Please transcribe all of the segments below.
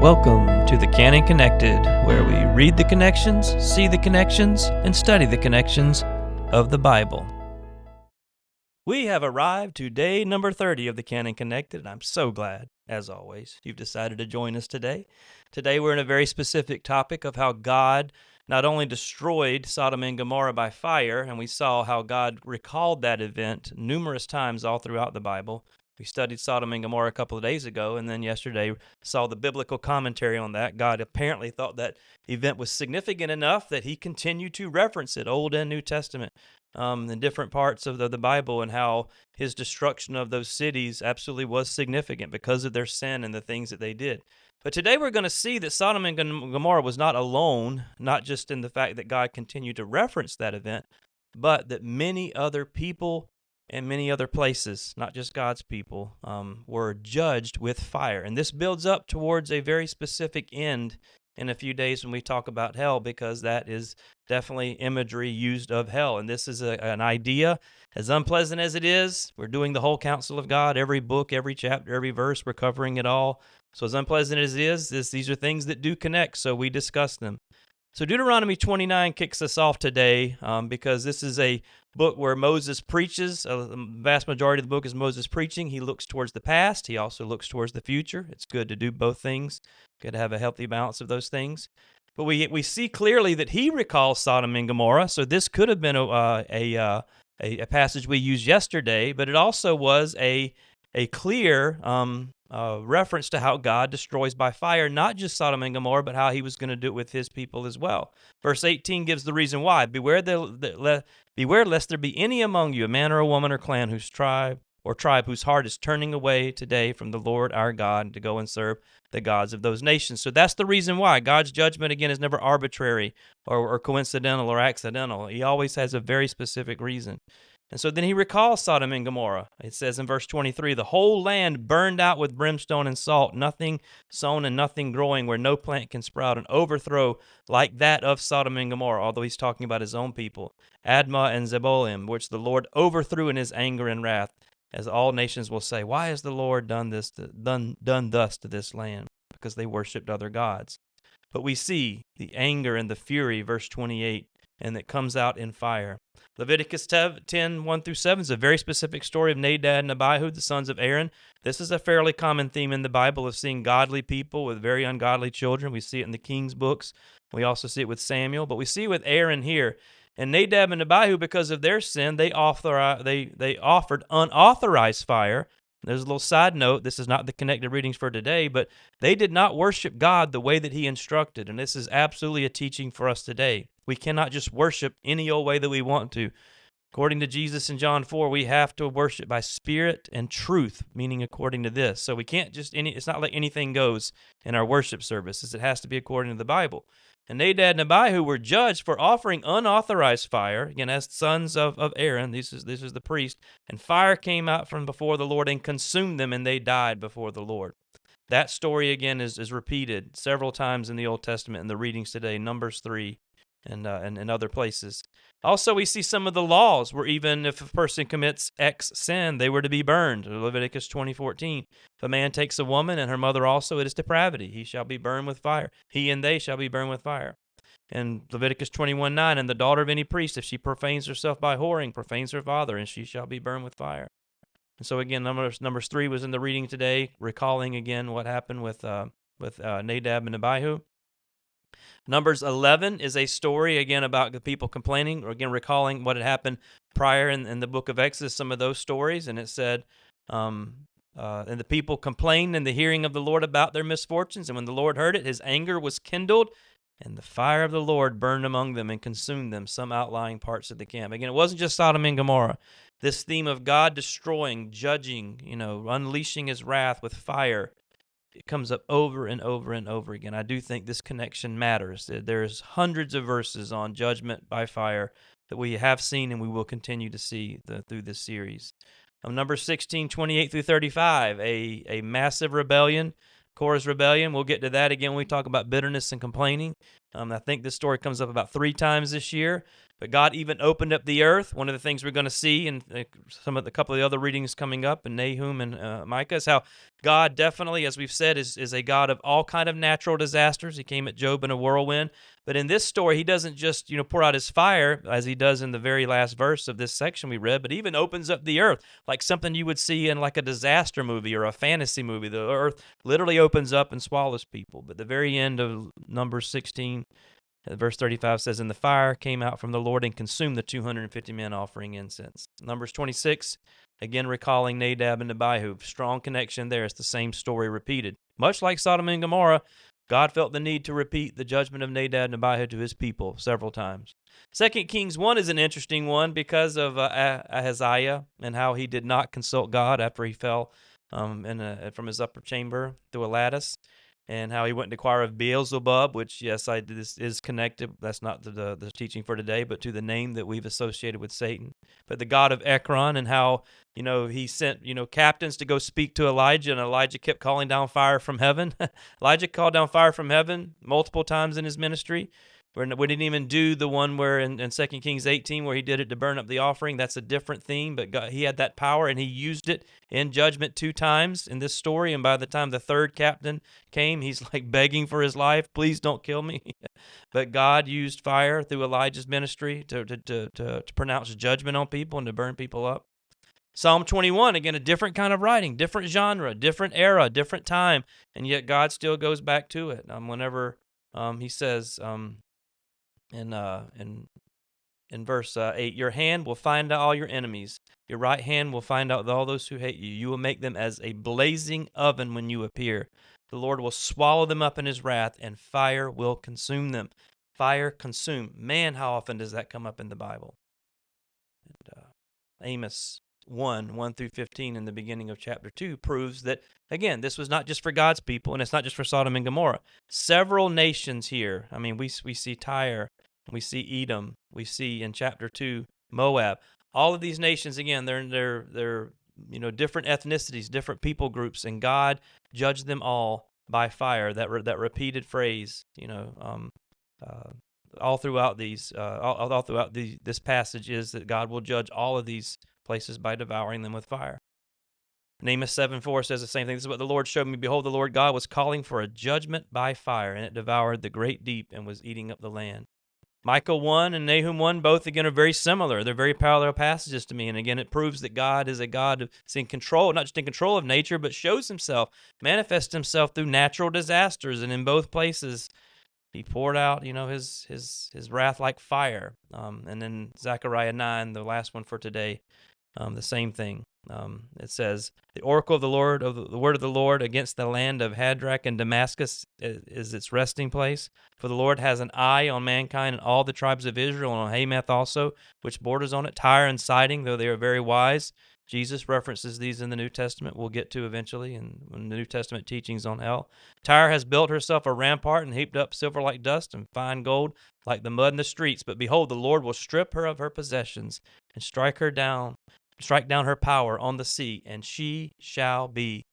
Welcome to the Canon Connected, where we read the connections, see the connections, and study the connections of the Bible. We have arrived to day number 30 of the Canon Connected, and I'm so glad, as always, you've decided to join us today. Today we're in a very specific topic of how God not only destroyed Sodom and Gomorrah by fire, and we saw how God recalled that event numerous times all throughout the Bible. We studied Sodom and Gomorrah a couple of days ago, and then yesterday saw the biblical commentary on that. God apparently thought that event was significant enough that he continued to reference it, Old and New Testament, in different parts of the Bible, and how his destruction of those cities absolutely was significant because of their sin and the things that they did. But today we're going to see that Sodom and Gomorrah was not alone, not just in the fact that God continued to reference that event, but that many other people and many other places, not just God's people, were judged with fire. And this builds up towards a very specific end in a few days when we talk about hell, because that is definitely imagery used of hell. And this is an idea, as unpleasant as it is. We're doing the whole counsel of God, every book, every chapter, every verse, we're covering it all. So as unpleasant as it is, these are things that do connect, so we discuss them. So Deuteronomy 29 kicks us off today because this is a book where Moses preaches. The vast majority of the book is Moses preaching. He looks towards the past. He also looks towards the future. It's good to do both things. Good to have a healthy balance of those things. But we see clearly that he recalls Sodom and Gomorrah. So this could have been a passage we used yesterday, but it also was a clear reference to how God destroys by fire, not just Sodom and Gomorrah, but how he was going to do it with his people as well. Verse 18 gives the reason why. Beware lest there be any among you, a man or a woman or clan, whose tribe whose heart is turning away today from the Lord our God to go and serve the gods of those nations. So that's the reason why. God's judgment, again, is never arbitrary or coincidental or accidental. He always has a very specific reason. And so then he recalls Sodom and Gomorrah. It says in verse 23, the whole land burned out with brimstone and salt, nothing sown and nothing growing, where no plant can sprout, an overthrow like that of Sodom and Gomorrah, although he's talking about his own people, Admah and Zeboim, which the Lord overthrew in his anger and wrath, as all nations will say, why has the Lord done thus to this land? Because they worshipped other gods. But we see the anger and the fury, verse 28, and it comes out in fire. Leviticus 10, 1 through 7 is a very specific story of Nadab and Abihu, the sons of Aaron. This is a fairly common theme in the Bible of seeing godly people with very ungodly children. We see it in the King's books. We also see it with Samuel, but we see it with Aaron here. And Nadab and Abihu, because of their sin, they offered unauthorized fire. There's a little side note. This is not the connected readings for today, but they did not worship God the way that he instructed. And this is absolutely a teaching for us today. We cannot just worship any old way that we want to. According to Jesus in John 4, we have to worship by spirit and truth, meaning according to this. So we can't it's not like anything goes in our worship services. It has to be according to the Bible. And Nadab and Abihu were judged for offering unauthorized fire, again, as sons of Aaron. This is the priest. And fire came out from before the Lord and consumed them, and they died before the Lord. That story, again, is repeated several times in the Old Testament in the readings today, Numbers 3 and other places. Also, we see some of the laws where even if a person commits X sin, they were to be burned. Leviticus 20:14. If a man takes a woman and her mother also, it is depravity. He shall be burned with fire. He and they shall be burned with fire. And Leviticus 21:9, and the daughter of any priest, if she profanes herself by whoring, profanes her father, and she shall be burned with fire. And so again, Numbers 3 was in the reading today, recalling again what happened with Nadab and Abihu. Numbers 11 is a story, again, about the people complaining, or again, recalling what had happened prior in the book of Exodus, some of those stories. And it said, and the people complained in the hearing of the Lord about their misfortunes. And when the Lord heard it, his anger was kindled, and the fire of the Lord burned among them and consumed them, some outlying parts of the camp. Again, it wasn't just Sodom and Gomorrah. This theme of God destroying, judging, unleashing his wrath with fire, it comes up over and over and over again. I do think this connection matters. There's hundreds of verses on judgment by fire that we have seen and we will continue to see through this series. Numbers 16, 28 through 35, a massive rebellion, Korah's rebellion. We'll get to that again when we talk about bitterness and complaining. I think this story comes up about 3 times this year. But God even opened up the earth. One of the things we're going to see in a couple of the other readings coming up in Nahum and Micah is how God definitely, as we've said, is a God of all kind of natural disasters. He came at Job in a whirlwind. But in this story, he doesn't just, pour out his fire, as he does in the very last verse of this section we read, but even opens up the earth, like something you would see in like a disaster movie or a fantasy movie. The earth literally opens up and swallows people. But the very end of Numbers 16, verse 35 says, "And the fire came out from the Lord and consumed the 250 men offering incense." Numbers 26, again recalling Nadab and Abihu. Strong connection there. It's the same story repeated. Much like Sodom and Gomorrah, God felt the need to repeat the judgment of Nadab and Abihu to his people several times. 2 Kings 1 is an interesting one because of Ahaziah and how he did not consult God after he fell from his upper chamber through a lattice, and how he went to inquire of Beelzebub, which, yes, this is connected. That's not the teaching for today, but to the name that we've associated with Satan. But the god of Ekron, and how, he sent, captains to go speak to Elijah, and Elijah kept calling down fire from heaven. Elijah called down fire from heaven multiple times in his ministry. We didn't even do the one where in 2 Kings 18 where he did it to burn up the offering. That's a different theme, but God, he had that power, and he used it in judgment 2 times in this story. And by the time the third captain came, he's like begging for his life, "Please don't kill me." But God used fire through Elijah's ministry to pronounce judgment on people and to burn people up. Psalm 21, again, a different kind of writing, different genre, different era, different time, and yet God still goes back to it. Whenever he says in verse 8, "Your hand will find out all your enemies. Your right hand will find out all those who hate you. You will make them as a blazing oven when you appear. The Lord will swallow them up in his wrath, and fire will consume them." Fire consume. Man, how often does that come up in the Bible? And, Amos 1 through 15 in the beginning of chapter 2 proves that, again, this was not just for God's people, and it's not just for Sodom and Gomorrah. Several nations here. I mean, we see Tyre, we see Edom, we see in chapter 2 Moab. All of these nations, again, they're different ethnicities, different people groups, and God judged them all by fire. That repeated phrase, all throughout this passage is that God will judge all of these places by devouring them with fire. And Amos 7:4 says the same thing. "This is what the Lord showed me. Behold, the Lord God was calling for a judgment by fire, and it devoured the great deep and was eating up the land." Micah 1 and Nahum 1, both again are very similar. They're very parallel passages to me. And again, it proves that God is a God who's in control, not just in control of nature, but shows himself, manifests himself through natural disasters. And in both places, he poured out, his wrath like fire. And then Zechariah 9, the last one for today, the same thing. It says, "The oracle of the Lord, the word of the Lord against the land of Hadrach and Damascus is its resting place. For the Lord has an eye on mankind and all the tribes of Israel, and on Hamath also, which borders on it, Tyre and Sidon, though they are very wise." Jesus references these in the New Testament. We'll get to eventually in the New Testament teachings on hell. "Tyre has built herself a rampart and heaped up silver like dust and fine gold like the mud in the streets. But behold, the Lord will strip her of her possessions and strike down her power on the sea, and she shall be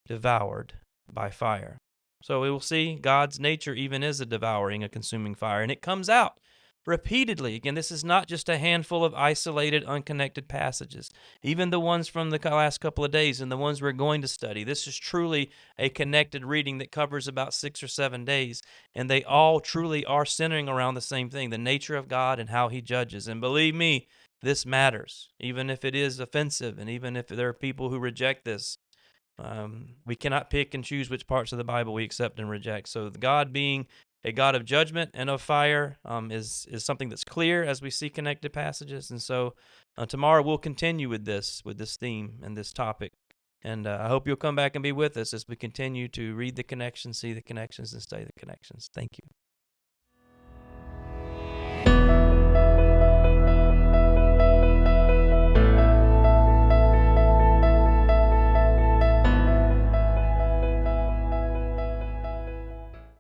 devoured by fire." So we will see God's nature even is a devouring, a consuming fire, and it comes out repeatedly. Again, this is not just a handful of isolated, unconnected passages. Even the ones from the last couple of days and the ones we're going to study, this is truly a connected reading that covers about 6 or 7 days, and they all truly are centering around the same thing, the nature of God and how he judges. And believe me, this matters, even if it is offensive, and even if there are people who reject this. We cannot pick and choose which parts of the Bible we accept and reject. So God being a God of judgment and of fire is something that's clear as we see connected passages. And so tomorrow we'll continue with this theme and this topic. And I hope you'll come back and be with us as we continue to read the connections, see the connections, and study the connections. Thank you.